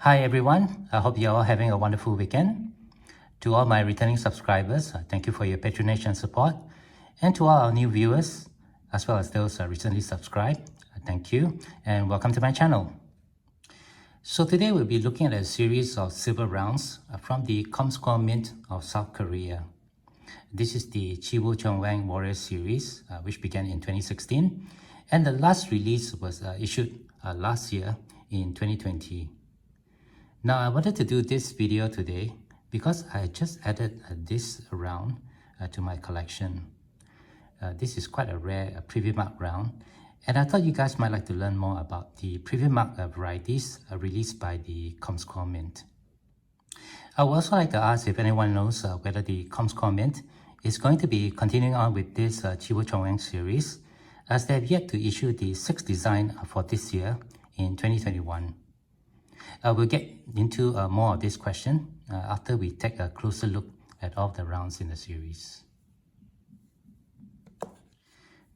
Hi everyone, I hope you're all having a wonderful weekend. To all my returning subscribers, thank you for your patronage and support. And to all our new viewers, as well as those recently subscribed, thank you and welcome to my channel. So today we'll be looking at a series of silver rounds from the Komsco Mint of South Korea. This is the Chiwoo Cheonwang Warrior series, which began in 2016, and the last release was issued last year in 2020. Now I wanted to do this video today because I just added this round to my collection. This is quite a rare privy-marked round, and I thought you guys might like to learn more about the privy-marked varieties released by the Komsco Mint. I would also like to ask if anyone knows whether the Komsco Mint is going to be continuing on with this Chiwoo Cheonwang series, as they have yet to issue the 6th design for this year in 2021. We'll get into more of this question after we take a closer look at all the rounds in the series.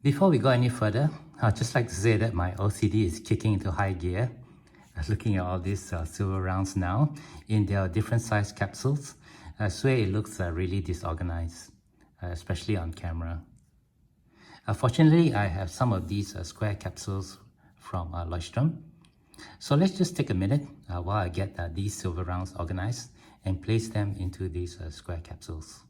Before we go any further, I'd just like to say that my OCD is kicking into high gear. Looking at all these silver rounds now in their different size capsules, I swear it looks really disorganized, especially on camera. Fortunately, I have some of these square capsules from Leuchtturm. So let's just take a minute while I get these silver rounds organized and place them into these square capsules.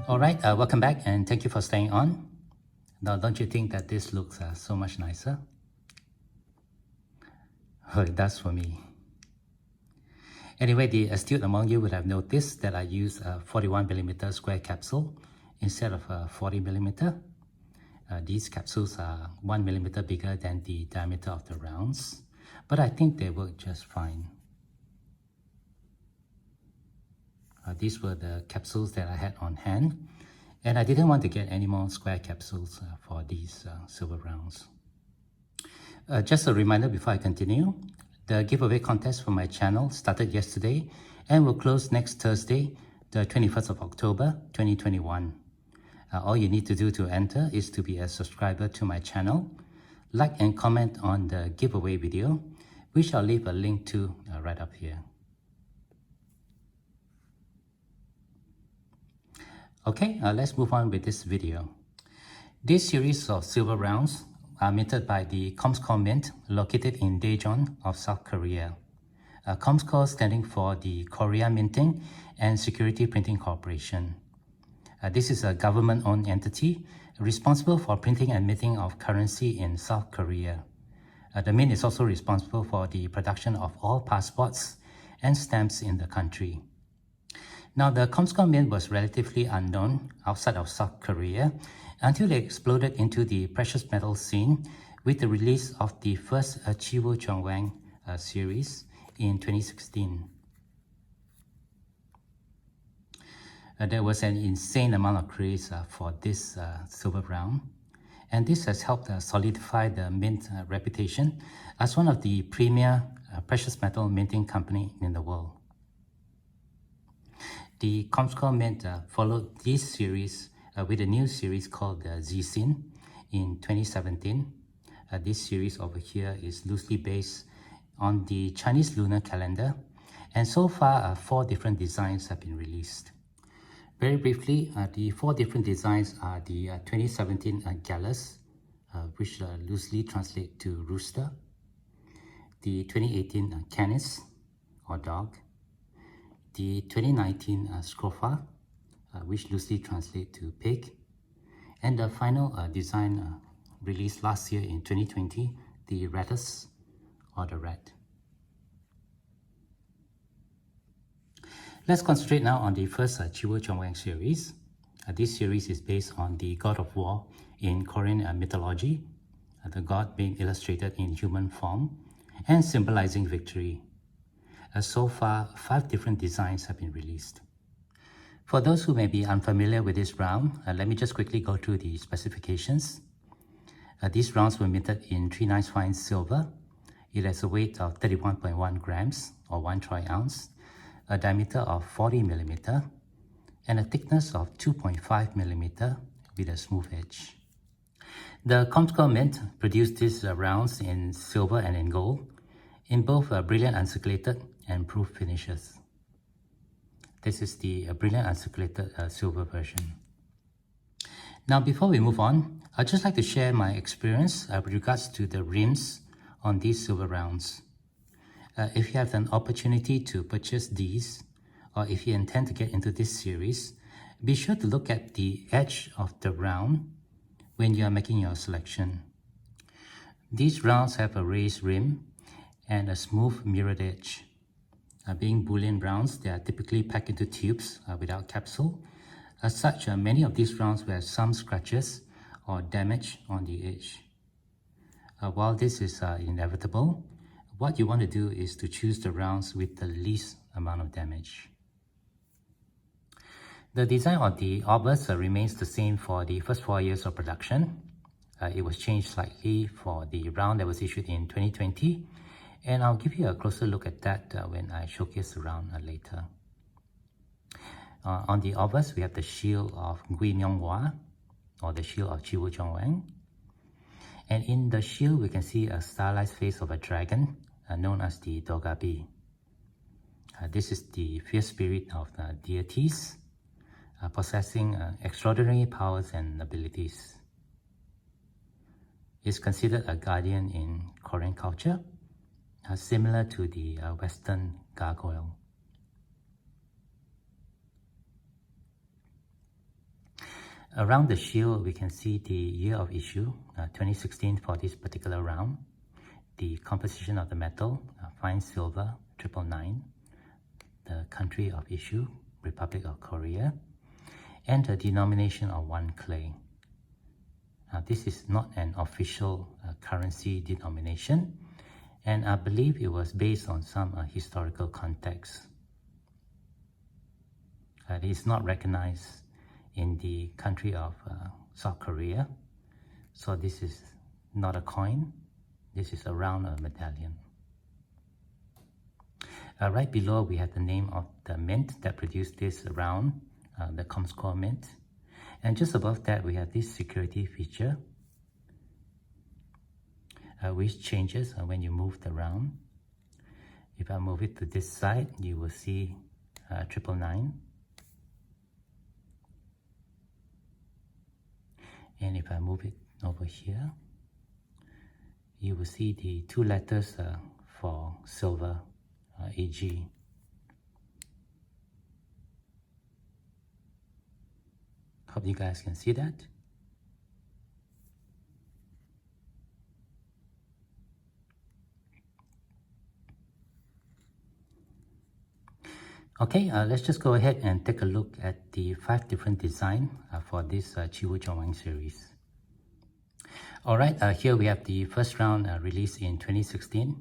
Alright, welcome back and thank you for staying on. Now, don't you think that this looks so much nicer? Oh, it does for me. Anyway, the astute among you would have noticed that I use a 41mm square capsule instead of a 40mm. These capsules are 1mm bigger than the diameter of the rounds, but I think they work just fine. These were the capsules that I had on hand, and I didn't want to get any more square capsules for these silver rounds. Just a reminder before I continue, the giveaway contest for my channel started yesterday and will close next Thursday, the 21st of October 2021. All you need to do to enter is to be a subscriber to my channel, like and comment on the giveaway video, which I'll leave a link to right up here. Okay, let's move on with this video. This series of silver rounds are minted by the Komsco Mint located in Daejeon of South Korea. Komsco standing for the Korea Minting and Security Printing Corporation. This is a government-owned entity responsible for printing and minting of currency in South Korea. The Mint is also responsible for the production of all passports and stamps in the country. Now, the Komsco Mint was relatively unknown outside of South Korea until it exploded into the precious metal scene with the release of the first Chiwoo Cheonwang series in 2016. There was an insane amount of craze for this silver round, and this has helped solidify the Mint reputation as one of the premier precious metal minting company in the world. The Komsco Mint followed this series with a new series called the Z-Sin in 2017. This series over here is loosely based on the Chinese lunar calendar, and so far 4 different designs have been released. Very briefly, the 4 different designs are the 2017 Gallus, which loosely translate to rooster, the 2018 Canis, or dog, the 2019 Scrofa, which loosely translate to pig, and the final design released last year in 2020, the Ratus, or the rat. Let's concentrate now on the first Chiwoo Cheonwang series. This series is based on the god of war in Korean mythology, the god being illustrated in human form and symbolizing victory. So far, 5 different designs have been released. For those who may be unfamiliar with this round, let me just quickly go through the specifications. These rounds were minted in 3/9 fine silver. It has a weight of 31.1 grams or 1 troy ounce, a diameter of 40 millimeter, and a thickness of 2.5 millimeter with a smooth edge. The Komsco Mint produced these rounds in silver and in gold, in both brilliant uncirculated and proof finishes. This is the brilliant uncirculated silver version. Now, before we move on, I'd just like to share my experience with regards to the rims on these silver rounds. If you have an opportunity to purchase these, or if you intend to get into this series, be sure to look at the edge of the round when you are making your selection. These rounds have a raised rim and a smooth mirrored edge. Being bullion rounds, they are typically packed into tubes without capsule. As such, many of these rounds will have some scratches or damage on the edge. While this is inevitable, what you want to do is to choose the rounds with the least amount of damage. The design of the obverse remains the same for the first 4 years of production. It was changed slightly for the round that was issued in 2020, and I'll give you a closer look at that when I showcase the round later. On the obverse, we have the shield of Gui Myung-hwa, or the shield of Chiwoo Cheonwang. And in the shield, we can see a stylized face of a dragon, known as the Dogabi. This is the fierce spirit of the deities, possessing extraordinary powers and abilities. It's considered a guardian in Korean culture, similar to the Western gargoyle. Around the shield, we can see the year of issue, 2016 for this particular round, the composition of the metal, fine silver, 999, the country of issue, Republic of Korea, and the denomination of 1 clay. Now, this is not an official currency denomination, and I believe it was based on some historical context. It is not recognized in the country of South Korea, so this is not a coin. This is a round medallion. Right below, we have the name of the mint that produced this round, the Komsco Mint. And just above that, we have this security feature, which changes when you move the round. If I move it to this side, you will see 999. And if I move it over here, you will see the 2 letters for silver, AG. Hope you guys can see that. Okay, let's just go ahead and take a look at the 5 different designs for this Chiwoo Cheonwang series. Alright, here we have the first round released in 2016,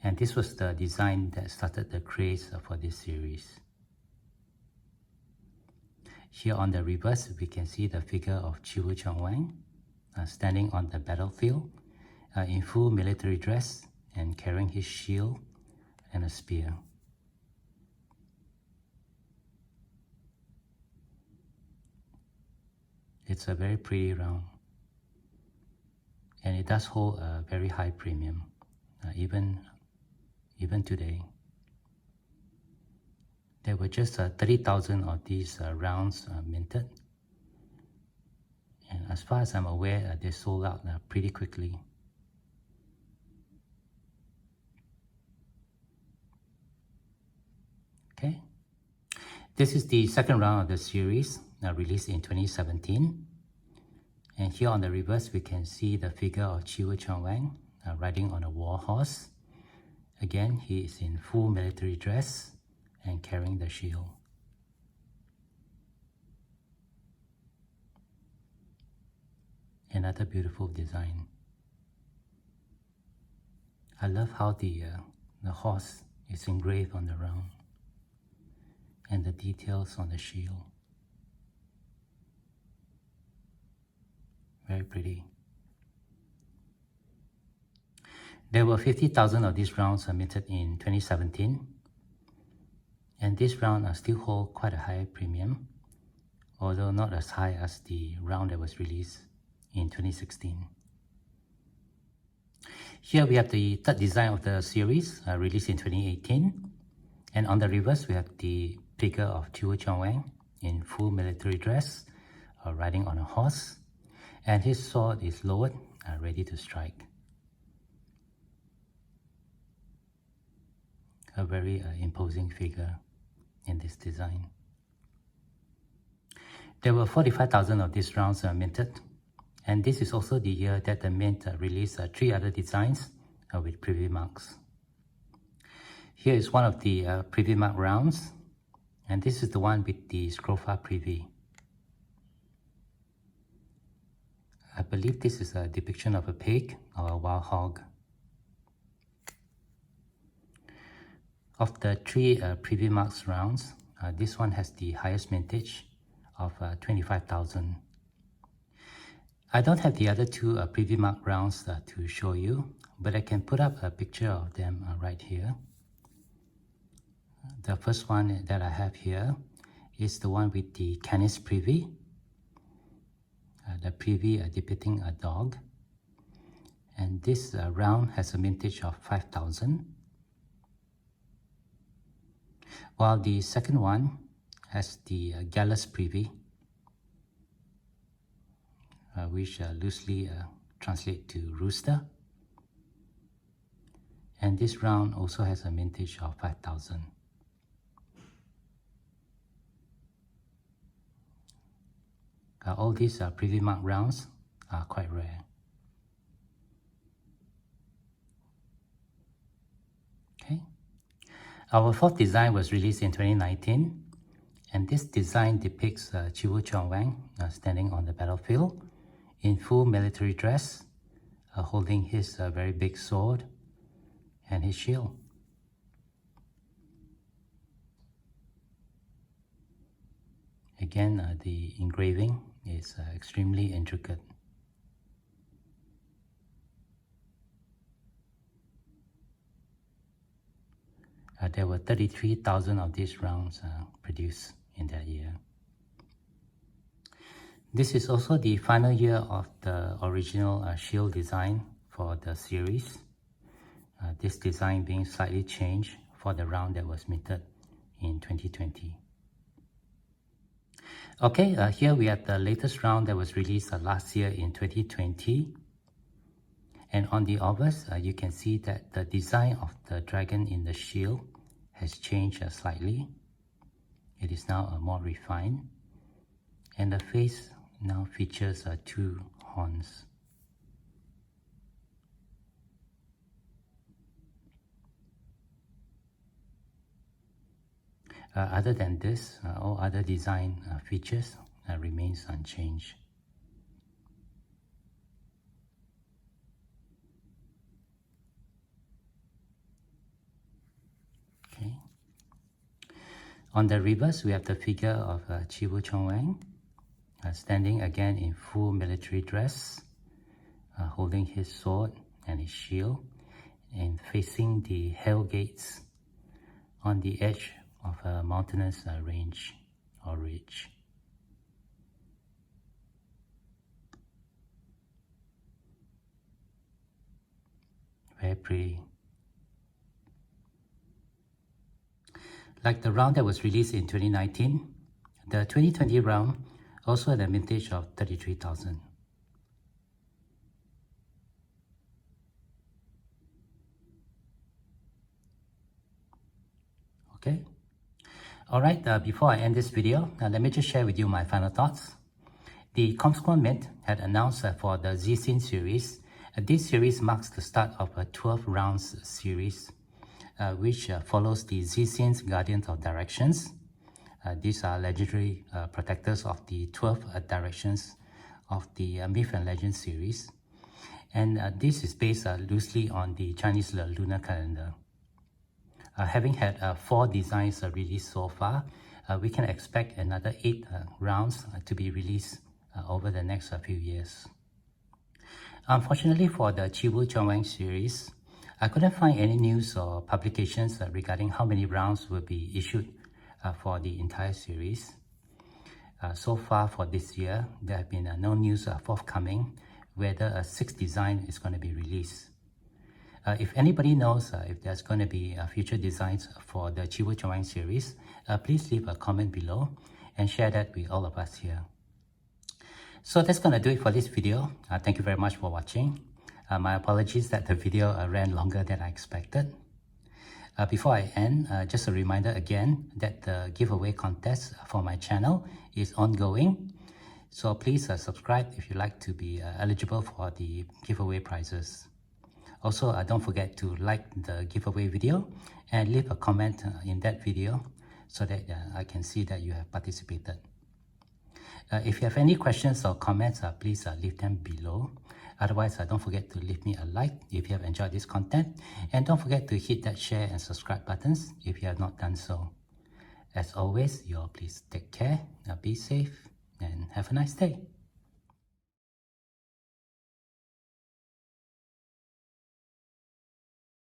and this was the design that started the craze for this series. Here on the reverse, we can see the figure of Chiwoo Cheonwang standing on the battlefield in full military dress and carrying his shield and a spear. It's a very pretty round, and it does hold a very high premium, even today. There were just 30,000 of these rounds minted, and as far as I'm aware, they sold out pretty quickly. Okay, this is the second round of the series, released in 2017. And here on the reverse, we can see the figure of Chiwoo Cheonwang riding on a war horse. Again, he is in full military dress and carrying the shield. Another beautiful design. I love how the horse is engraved on the round and the details on the shield. Very pretty. There were 50,000 of these rounds minted in 2017, and this round still hold quite a high premium, although not as high as the round that was released in 2016. Here we have the third design of the series, released in 2018, and on the reverse we have the figure of Chiwoo Cheonwang in full military dress, riding on a horse, and his sword is lowered, ready to strike. A very imposing figure in this design. There were 45,000 of these rounds minted, and this is also the year that the Mint released 3 other designs with privy marks. Here is one of the privy mark rounds, and this is the one with the scrofa privy. I believe this is a depiction of a pig or a wild hog. Of the 3 privy marks rounds, this one has the highest mintage of 25,000. I don't have the other 2 privy mark rounds to show you, but I can put up a picture of them right here. The first one that I have here is the one with the canis privy. The privy depicting a dog, and this round has a mintage of 5,000, while the second one has the gallus privy, which loosely translate to rooster, and this round also has a mintage of 5,000. All these privy mark rounds are quite rare. Okay. Our fourth design was released in 2019, and this design depicts Chiwoo Cheonwang standing on the battlefield in full military dress, holding his very big sword and his shield. Again, the engraving is extremely intricate. There were 33,000 of these rounds produced in that year. This is also the final year of the original shield design for the series. This design being slightly changed for the round that was minted in 2020. Okay, here we have the latest round that was released last year in 2020. And on the obverse, you can see that the design of the dragon in the shield has changed slightly. It is now more refined. And the face now features 2 horns. Other than this, all other design features remains unchanged. Okay. On the reverse, we have the figure of Chiwoo Cheonwang, standing again in full military dress, holding his sword and his shield, and facing the hell gates on the edge of a mountainous range or ridge. Very pretty. Like the round that was released in 2019, the 2020 round also had a mintage of 33,000. Okay. Alright, before I end this video, let me just share with you my final thoughts. The Komsco Mint had announced for the Z-Scene series. This series marks the start of a 12 rounds series, which follows the Z-Scene's Guardians of Directions. These are legendary protectors of the 12 directions of the Myth and Legend series. And this is based loosely on the Chinese lunar calendar. Having had 4 designs released so far, we can expect another 8 rounds to be released over the next few years. Unfortunately for the Chiwoo Cheonwang series, I couldn't find any news or publications regarding how many rounds will be issued for the entire series. So far for this year, there have been no news forthcoming whether a 6th design is going to be released. If anybody knows if there's going to be future designs for the Chiwoo Cheonwang series, please leave a comment below and share that with all of us here. So that's going to do it for this video. Thank you very much for watching. My apologies that the video ran longer than I expected. Before I end, just a reminder again that the giveaway contest for my channel is ongoing. So please subscribe if you'd like to be eligible for the giveaway prizes. Also, don't forget to like the giveaway video and leave a comment in that video so that I can see that you have participated. If you have any questions or comments, please leave them below. Otherwise, don't forget to leave me a like if you have enjoyed this content. And don't forget to hit that share and subscribe buttons if you have not done so. As always, you all please take care, be safe, and have a nice day.